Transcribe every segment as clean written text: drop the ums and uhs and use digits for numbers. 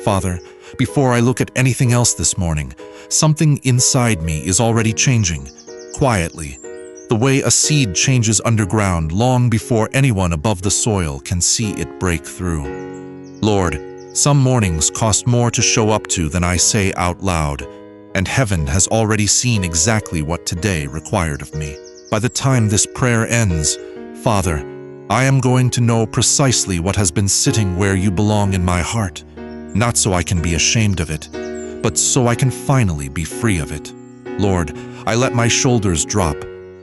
Father, before I look at anything else this morning, something inside me is already changing, quietly, the way a seed changes underground long before anyone above the soil can see it break through. Lord, some mornings cost more to show up to than I say out loud, and heaven has already seen exactly what today required of me. By the time this prayer ends, Father, I am going to know precisely what has been sitting where you belong in my heart, not so I can be ashamed of it, but so I can finally be free of it. Lord, I let my shoulders drop,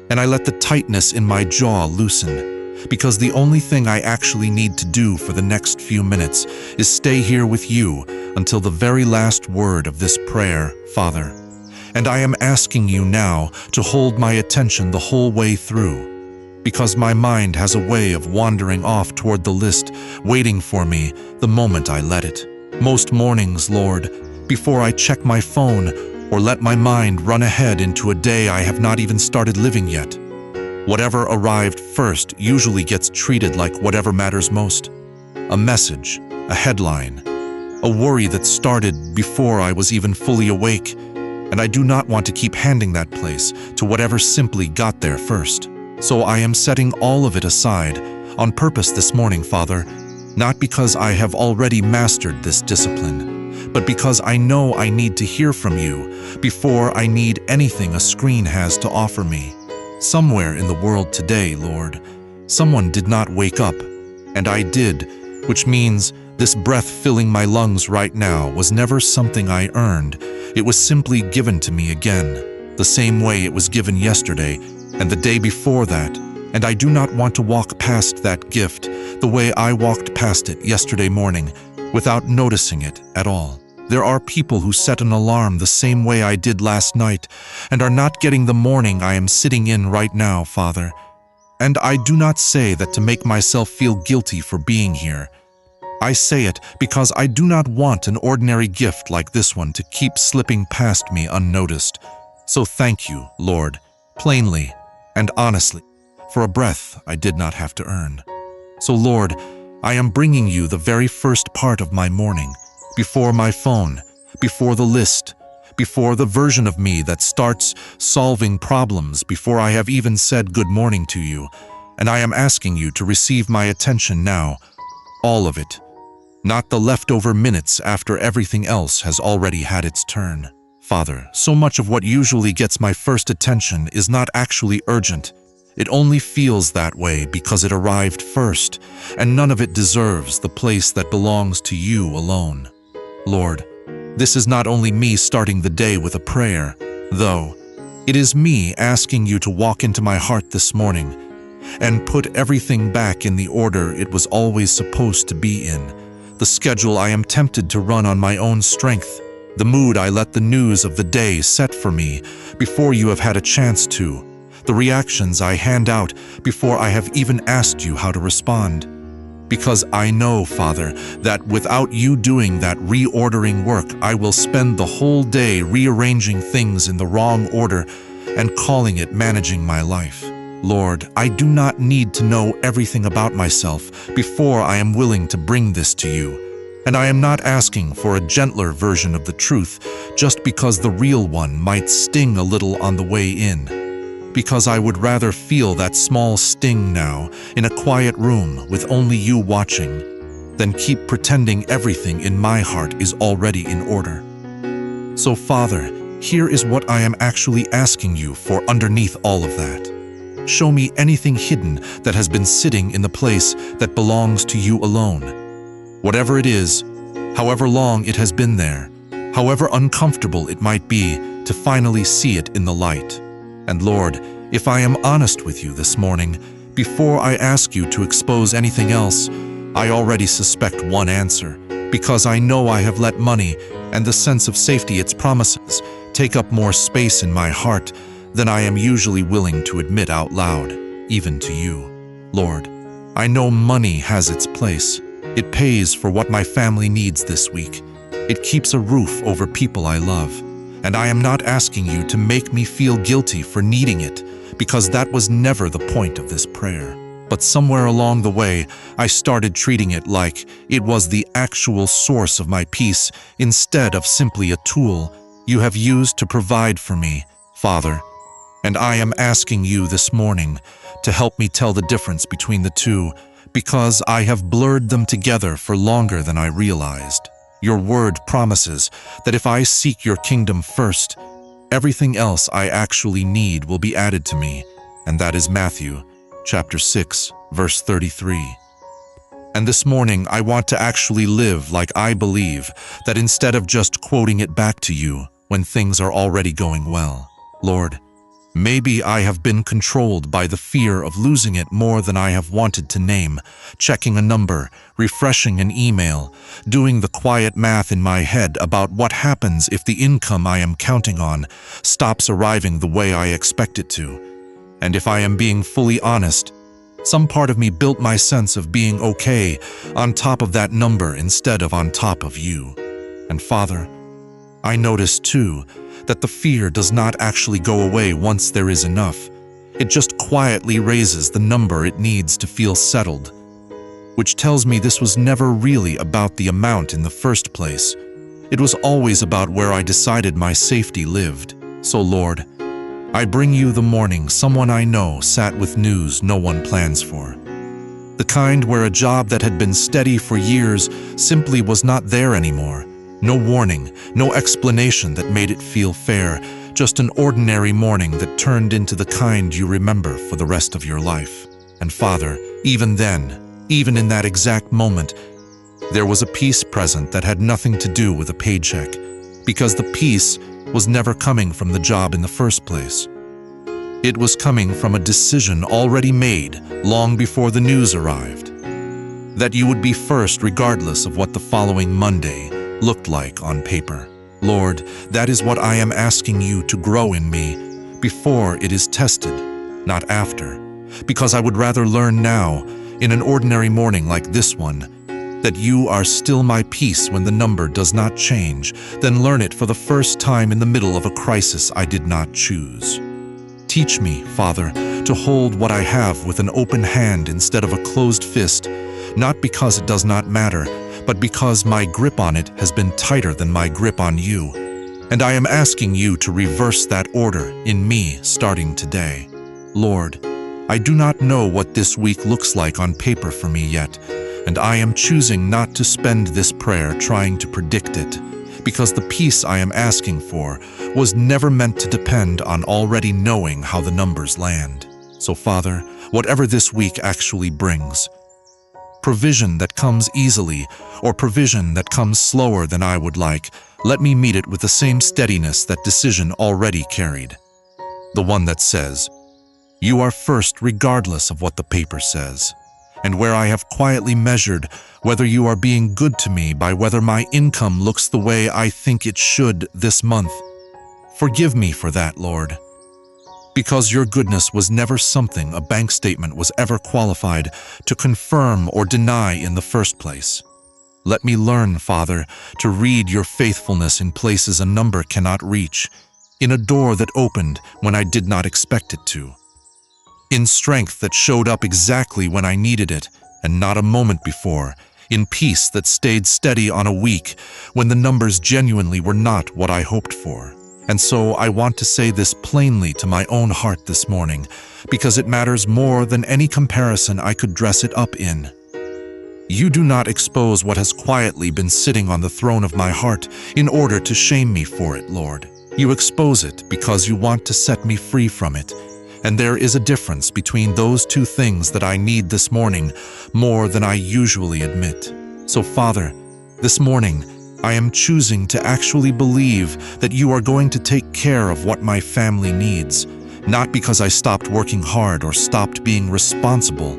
and I let the tightness in my jaw loosen, because the only thing I actually need to do for the next few minutes is stay here with you until the very last word of this prayer, Father. And I am asking you now to hold my attention the whole way through, because my mind has a way of wandering off toward the list, waiting for me the moment I let it. Most mornings, Lord, before I check my phone or let my mind run ahead into a day I have not even started living yet, whatever arrived first usually gets treated like whatever matters most. A message, a headline, a worry that started before I was even fully awake, and I do not want to keep handing that place to whatever simply got there first. So I am setting all of it aside on purpose this morning, Father, not because I have already mastered this discipline, but because I know I need to hear from you before I need anything a screen has to offer me. Somewhere in the world today, Lord, someone did not wake up, and I did, which means this breath filling my lungs right now was never something I earned. It was simply given to me again, the same way it was given yesterday and the day before that, and I do not want to walk past that gift the way I walked past it yesterday morning without noticing it at all. There are people who set an alarm the same way I did last night and are not getting the morning I am sitting in right now, Father. And I do not say that to make myself feel guilty for being here. I say it because I do not want an ordinary gift like this one to keep slipping past me unnoticed. So thank you, Lord, plainly and honestly, for a breath I did not have to earn. So Lord, I am bringing you the very first part of my morning, before my phone, before the list, before the version of me that starts solving problems before I have even said good morning to you, and I am asking you to receive my attention now, all of it, not the leftover minutes after everything else has already had its turn. Father, so much of what usually gets my first attention is not actually urgent. It only feels that way because it arrived first, and none of it deserves the place that belongs to you alone. Lord, this is not only me starting the day with a prayer, though. It is me asking you to walk into my heart this morning and put everything back in the order it was always supposed to be in, the schedule I am tempted to run on my own strength, the mood I let the news of the day set for me before you have had a chance to, the reactions I hand out before I have even asked you how to respond. Because I know, Father, that without you doing that reordering work, I will spend the whole day rearranging things in the wrong order and calling it managing my life. Lord, I do not need to know everything about myself before I am willing to bring this to you. And I am not asking for a gentler version of the truth just because the real one might sting a little on the way in. Because I would rather feel that small sting now in a quiet room with only you watching than keep pretending everything in my heart is already in order. So Father, here is what I am actually asking you for underneath all of that. Show me anything hidden that has been sitting in the place that belongs to you alone. Whatever it is, however long it has been there, however uncomfortable it might be to finally see it in the light. And Lord, if I am honest with you this morning, before I ask you to expose anything else, I already suspect one answer, because I know I have let money and the sense of safety its promises take up more space in my heart than I am usually willing to admit out loud, even to you. Lord, I know money has its place. It pays for what my family needs this week. It keeps a roof over people I love. And I am not asking you to make me feel guilty for needing it, because that was never the point of this prayer. But somewhere along the way, I started treating it like it was the actual source of my peace instead of simply a tool you have used to provide for me, Father. And I am asking you this morning to help me tell the difference between the two, because I have blurred them together for longer than I realized. Your word promises that if I seek your kingdom first, everything else I actually need will be added to me, and that is Matthew chapter 6, verse 33. And this morning I want to actually live like I believe that instead of just quoting it back to you when things are already going well. Lord, maybe I have been controlled by the fear of losing it more than I have wanted to name, checking a number, refreshing an email, doing the quiet math in my head about what happens if the income I am counting on stops arriving the way I expect it to. And if I am being fully honest, some part of me built my sense of being okay on top of that number instead of on top of you. And Father, I notice too that the fear does not actually go away once there is enough. It just quietly raises the number it needs to feel settled, which tells me this was never really about the amount in the first place. It was always about where I decided my safety lived. So Lord, I bring you the morning someone I know sat with news no one plans for. The kind where a job that had been steady for years simply was not there anymore. No warning, no explanation that made it feel fair, just an ordinary morning that turned into the kind you remember for the rest of your life. And Father, even then, even in that exact moment, there was a peace present that had nothing to do with a paycheck, because the peace was never coming from the job in the first place. It was coming from a decision already made long before the news arrived, that you would be first regardless of what the following Monday looked like on paper. Lord, that is what I am asking you to grow in me before it is tested, not after, because I would rather learn now, in an ordinary morning like this one, that you are still my peace when the number does not change, than learn it for the first time in the middle of a crisis I did not choose. Teach me, Father, to hold what I have with an open hand instead of a closed fist, not because it does not matter, but because my grip on it has been tighter than my grip on you. And I am asking you to reverse that order in me starting today. Lord, I do not know what this week looks like on paper for me yet, and I am choosing not to spend this prayer trying to predict it, because the peace I am asking for was never meant to depend on already knowing how the numbers land. So Father, whatever this week actually brings, provision that comes easily or provision that comes slower than I would like, let me meet it with the same steadiness that decision already carried. The one that says, you are first regardless of what the paper says. And where I have quietly measured whether you are being good to me by whether my income looks the way I think it should this month. Forgive me for that, Lord, because your goodness was never something a bank statement was ever qualified to confirm or deny in the first place. Let me learn, Father, to read your faithfulness in places a number cannot reach, in a door that opened when I did not expect it to, in strength that showed up exactly when I needed it and not a moment before, in peace that stayed steady on a week when the numbers genuinely were not what I hoped for. And so I want to say this plainly to my own heart this morning, because it matters more than any comparison I could dress it up in. You do not expose what has quietly been sitting on the throne of my heart in order to shame me for it, Lord. You expose it because you want to set me free from it. And there is a difference between those two things that I need this morning more than I usually admit. So, Father, this morning, I am choosing to actually believe that you are going to take care of what my family needs, not because I stopped working hard or stopped being responsible,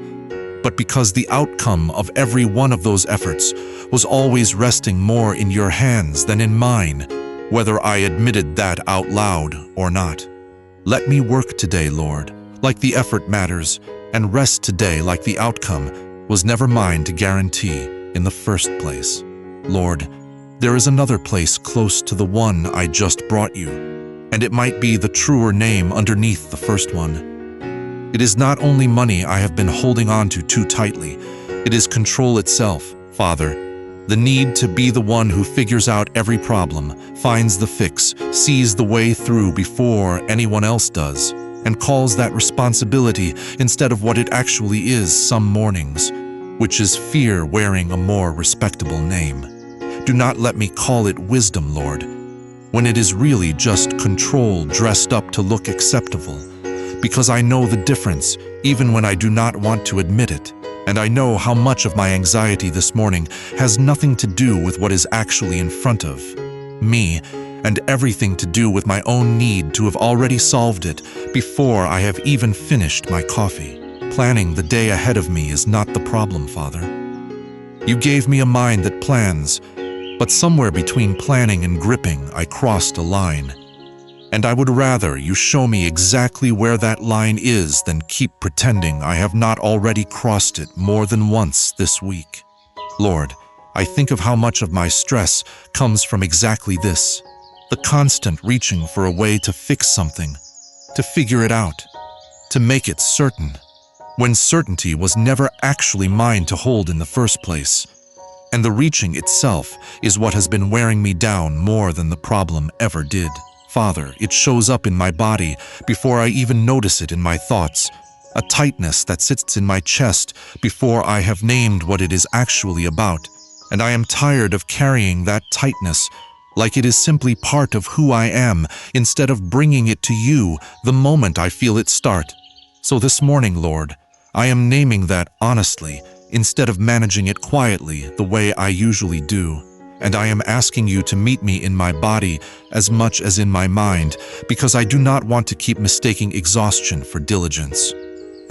but because the outcome of every one of those efforts was always resting more in your hands than in mine, whether I admitted that out loud or not. Let me work today, Lord, like the effort matters, and rest today like the outcome was never mine to guarantee in the first place. Lord, there is another place close to the one I just brought you, and it might be the truer name underneath the first one. It is not only money I have been holding on to too tightly, it is control itself, Father. The need to be the one who figures out every problem, finds the fix, sees the way through before anyone else does, and calls that responsibility instead of what it actually is some mornings, which is fear wearing a more respectable name. Do not let me call it wisdom, Lord, when it is really just control dressed up to look acceptable, because I know the difference even when I do not want to admit it. And I know how much of my anxiety this morning has nothing to do with what is actually in front of me, and everything to do with my own need to have already solved it before I have even finished my coffee. Planning the day ahead of me is not the problem, Father. You gave me a mind that plans, but somewhere between planning and gripping, I crossed a line. And I would rather you show me exactly where that line is than keep pretending I have not already crossed it more than once this week. Lord, I think of how much of my stress comes from exactly this, the constant reaching for a way to fix something, to figure it out, to make it certain, when certainty was never actually mine to hold in the first place. And the reaching itself is what has been wearing me down more than the problem ever did. Father, it shows up in my body before I even notice it in my thoughts, a tightness that sits in my chest before I have named what it is actually about, and I am tired of carrying that tightness like it is simply part of who I am instead of bringing it to you the moment I feel it start. So this morning, Lord, I am naming that honestly instead of managing it quietly the way I usually do. And I am asking you to meet me in my body as much as in my mind, because I do not want to keep mistaking exhaustion for diligence.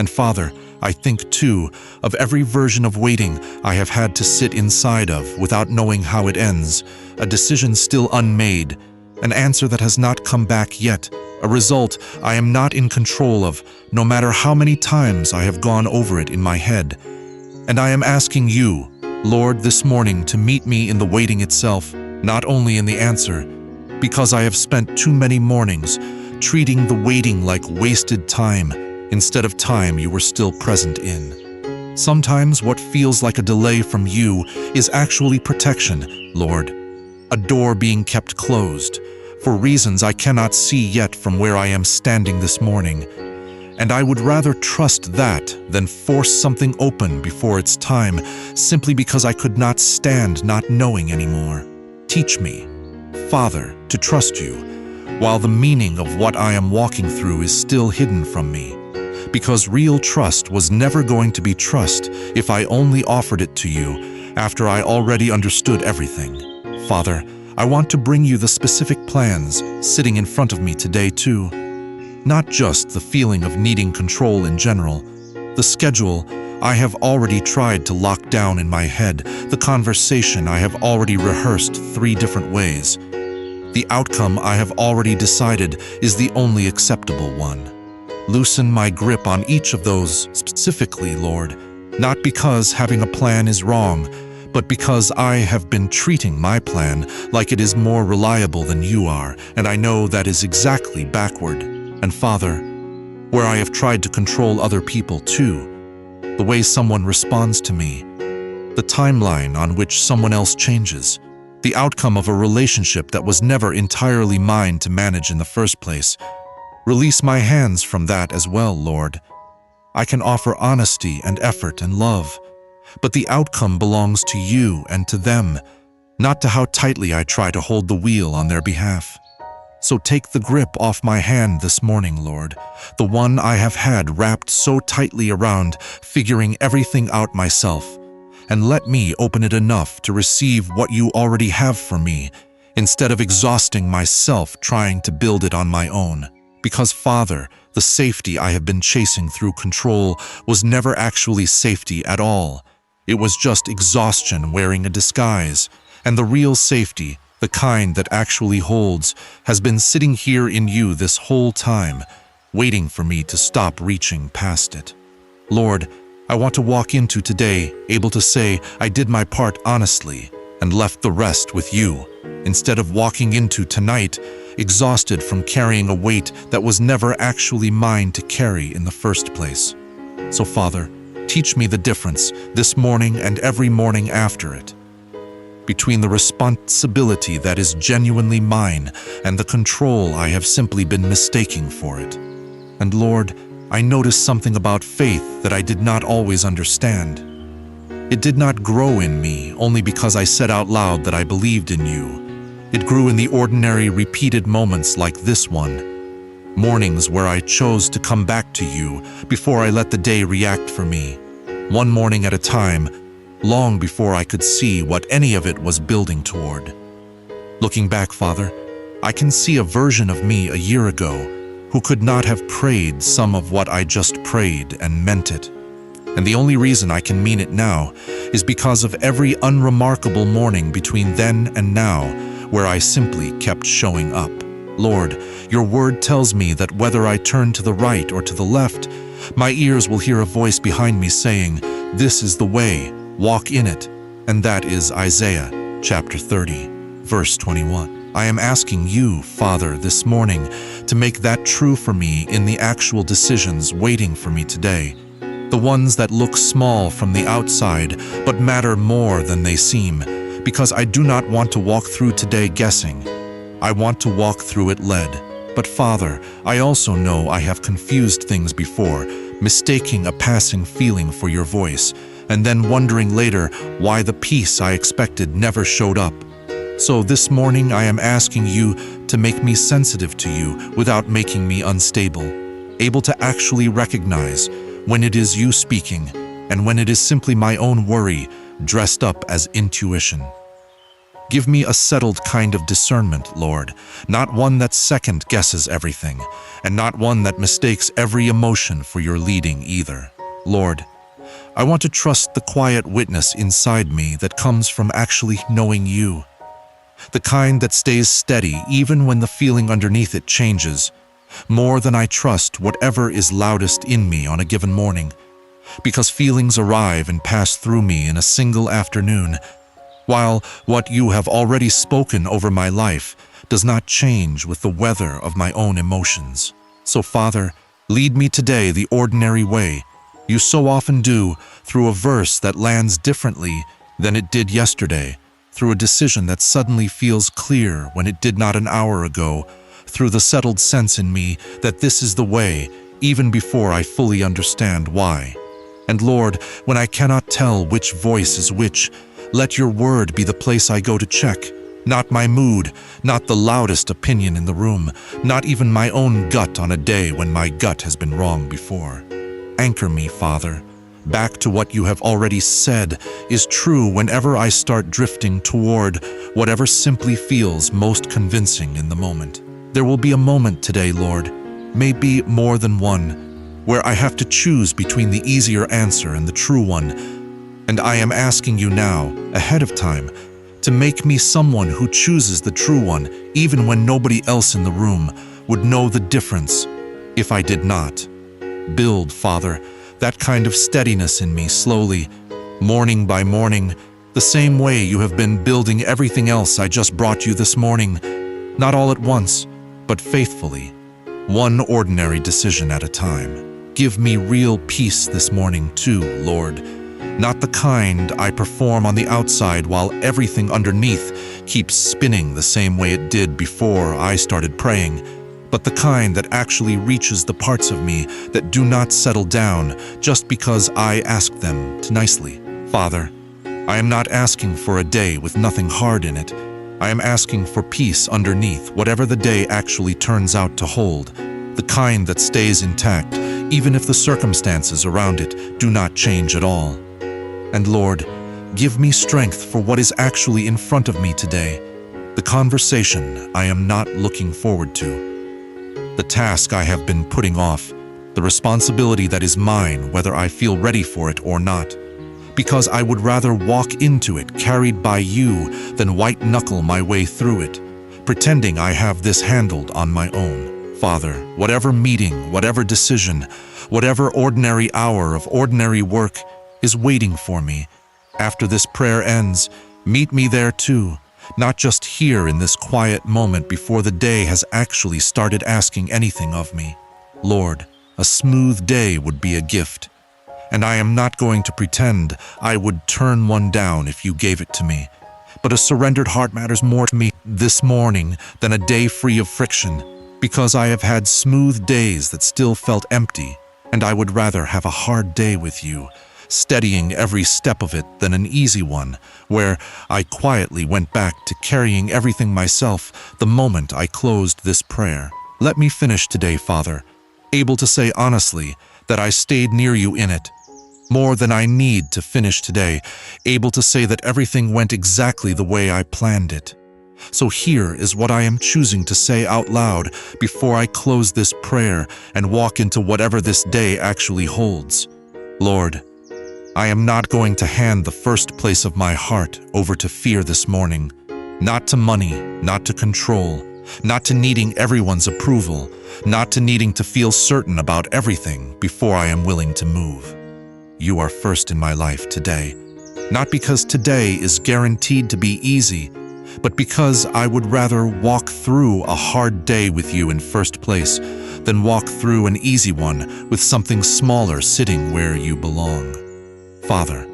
And Father, I think too of every version of waiting I have had to sit inside of without knowing how it ends, a decision still unmade, an answer that has not come back yet, a result I am not in control of, no matter how many times I have gone over it in my head. And I am asking you, Lord, this morning to meet me in the waiting itself, not only in the answer, because I have spent too many mornings treating the waiting like wasted time instead of time you were still present in. Sometimes what feels like a delay from you is actually protection, Lord, a door being kept closed for reasons I cannot see yet from where I am standing this morning. And I would rather trust that than force something open before its time, simply because I could not stand not knowing anymore. Teach me, Father, to trust you, while the meaning of what I am walking through is still hidden from me. Because real trust was never going to be trust if I only offered it to you after I already understood everything. Father, I want to bring you the specific plans sitting in front of me today too. Not just the feeling of needing control in general. The schedule I have already tried to lock down in my head, the conversation I have already rehearsed 3 different ways. The outcome I have already decided is the only acceptable one. Loosen my grip on each of those specifically, Lord, not because having a plan is wrong, but because I have been treating my plan like it is more reliable than you are, and I know that is exactly backward. And Father, where I have tried to control other people too, the way someone responds to me, the timeline on which someone else changes, the outcome of a relationship that was never entirely mine to manage in the first place. Release my hands from that as well, Lord. I can offer honesty and effort and love, but the outcome belongs to you and to them, not to how tightly I try to hold the wheel on their behalf. So take the grip off my hand this morning, Lord, the one I have had wrapped so tightly around figuring everything out myself, and let me open it enough to receive what you already have for me, instead of exhausting myself trying to build it on my own. Because, Father, the safety I have been chasing through control was never actually safety at all. It was just exhaustion wearing a disguise, and the real safety, the kind that actually holds, has been sitting here in you this whole time, waiting for me to stop reaching past it. Lord, I want to walk into today able to say I did my part honestly and left the rest with you, instead of walking into tonight exhausted from carrying a weight that was never actually mine to carry in the first place. So, Father, teach me the difference this morning and every morning after it, between the responsibility that is genuinely mine and the control I have simply been mistaking for it. And Lord, I noticed something about faith that I did not always understand. It did not grow in me only because I said out loud that I believed in you. It grew in the ordinary, repeated moments like this one. Mornings where I chose to come back to you before I let the day react for me. One morning at a time, long before I could see what any of it was building toward. Looking back, Father, I can see a version of me a year ago who could not have prayed some of what I just prayed and meant it. And the only reason I can mean it now is because of every unremarkable morning between then and now where I simply kept showing up. Lord, your word tells me that whether I turn to the right or to the left, my ears will hear a voice behind me saying, "This is the way, walk in it." And that is Isaiah chapter 30, verse 21. I am asking you, Father, this morning to make that true for me in the actual decisions waiting for me today. The ones that look small from the outside but matter more than they seem, because I do not want to walk through today guessing. I want to walk through it led. But Father, I also know I have confused things before, mistaking a passing feeling for your voice, and then wondering later why the peace I expected never showed up. So this morning I am asking you to make me sensitive to you without making me unstable, able to actually recognize when it is you speaking and when it is simply my own worry dressed up as intuition. Give me a settled kind of discernment, Lord, not one that second guesses everything, and not one that mistakes every emotion for your leading either. Lord, I want to trust the quiet witness inside me that comes from actually knowing you. The kind that stays steady even when the feeling underneath it changes, more than I trust whatever is loudest in me on a given morning, because feelings arrive and pass through me in a single afternoon, while what you have already spoken over my life does not change with the weather of my own emotions. So, Father, lead me today the ordinary way you so often do, through a verse that lands differently than it did yesterday, through a decision that suddenly feels clear when it did not an hour ago, through the settled sense in me that this is the way, even before I fully understand why. And Lord, when I cannot tell which voice is which, let your word be the place I go to check, not my mood, not the loudest opinion in the room, not even my own gut on a day when my gut has been wrong before. Anchor me, Father, back to what you have already said is true whenever I start drifting toward whatever simply feels most convincing in the moment. There will be a moment today, Lord, maybe more than one, where I have to choose between the easier answer and the true one. And I am asking you now, ahead of time, to make me someone who chooses the true one, even when nobody else in the room would know the difference if I did not. Build, Father, that kind of steadiness in me slowly, morning by morning, the same way you have been building everything else I just brought you this morning, not all at once, but faithfully, one ordinary decision at a time. Give me real peace this morning too, Lord, not the kind I perform on the outside while everything underneath keeps spinning the same way it did before I started praying, but the kind that actually reaches the parts of me that do not settle down just because I ask them to nicely. Father, I am not asking for a day with nothing hard in it. I am asking for peace underneath whatever the day actually turns out to hold, the kind that stays intact even if the circumstances around it do not change at all. And Lord, give me strength for what is actually in front of me today, the conversation I am not looking forward to, the task I have been putting off, the responsibility that is mine whether I feel ready for it or not, because I would rather walk into it carried by you than white-knuckle my way through it, pretending I have this handled on my own. Father, whatever meeting, whatever decision, whatever ordinary hour of ordinary work is waiting for me, after this prayer ends, meet me there too, not just here in this quiet moment before the day has actually started asking anything of me. Lord, a smooth day would be a gift, and I am not going to pretend I would turn one down if you gave it to me. But a surrendered heart matters more to me this morning than a day free of friction, because I have had smooth days that still felt empty, and I would rather have a hard day with you, steadying every step of it, than an easy one, where I quietly went back to carrying everything myself the moment I closed this prayer. Let me finish today, Father, able to say honestly that I stayed near you in it, more than I need to finish today, able to say that everything went exactly the way I planned it. So here is what I am choosing to say out loud before I close this prayer and walk into whatever this day actually holds. Lord, I am not going to hand the first place of my heart over to fear this morning, not to money, not to control, not to needing everyone's approval, not to needing to feel certain about everything before I am willing to move. You are first in my life today, not because today is guaranteed to be easy, but because I would rather walk through a hard day with you in first place than walk through an easy one with something smaller sitting where you belong. Father,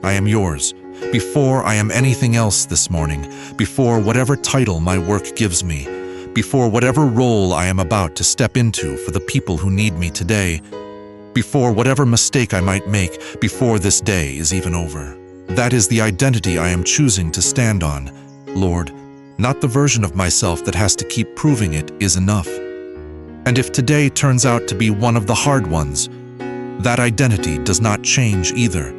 I am yours, before I am anything else this morning, before whatever title my work gives me, before whatever role I am about to step into for the people who need me today, before whatever mistake I might make before this day is even over. That is the identity I am choosing to stand on, Lord, not the version of myself that has to keep proving it is enough. And if today turns out to be one of the hard ones, that identity does not change either,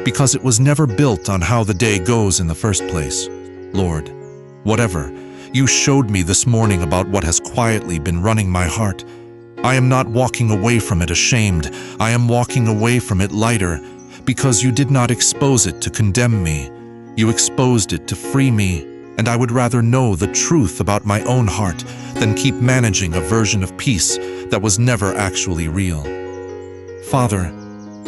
because it was never built on how the day goes in the first place. Lord, whatever you showed me this morning about what has quietly been running my heart, I am not walking away from it ashamed. I am walking away from it lighter, because you did not expose it to condemn me. You exposed it to free me, and I would rather know the truth about my own heart than keep managing a version of peace that was never actually real. Father,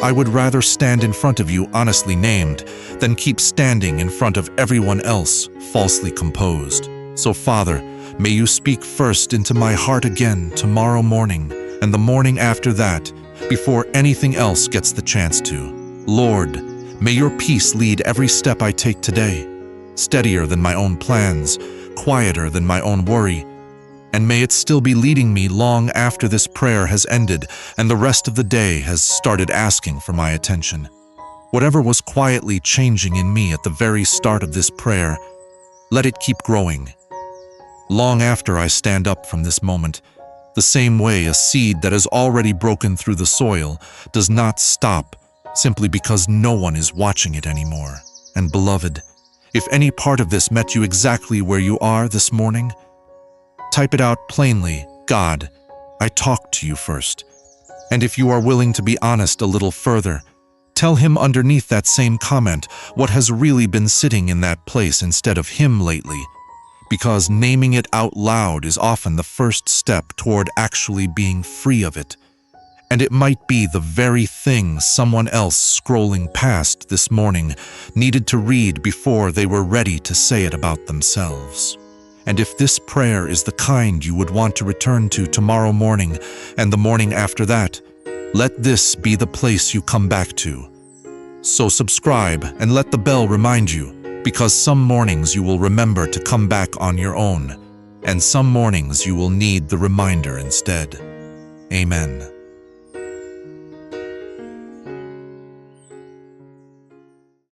I would rather stand in front of you honestly named than keep standing in front of everyone else falsely composed. So Father, may you speak first into my heart again tomorrow morning and the morning after that, before anything else gets the chance to. Lord, may your peace lead every step I take today, steadier than my own plans, quieter than my own worry, and may it still be leading me long after this prayer has ended and the rest of the day has started asking for my attention. Whatever was quietly changing in me at the very start of this prayer, let it keep growing. Long after I stand up from this moment, the same way a seed that has already broken through the soil does not stop simply because no one is watching it anymore. And beloved, if any part of this met you exactly where you are this morning, type it out plainly. God, I talked to you first. And if you are willing to be honest a little further, tell him underneath that same comment what has really been sitting in that place instead of him lately, because naming it out loud is often the first step toward actually being free of it. And it might be the very thing someone else scrolling past this morning needed to read before they were ready to say it about themselves. And if this prayer is the kind you would want to return to tomorrow morning and the morning after that, let this be the place you come back to. So subscribe and let the bell remind you, because some mornings you will remember to come back on your own, and some mornings you will need the reminder instead. Amen.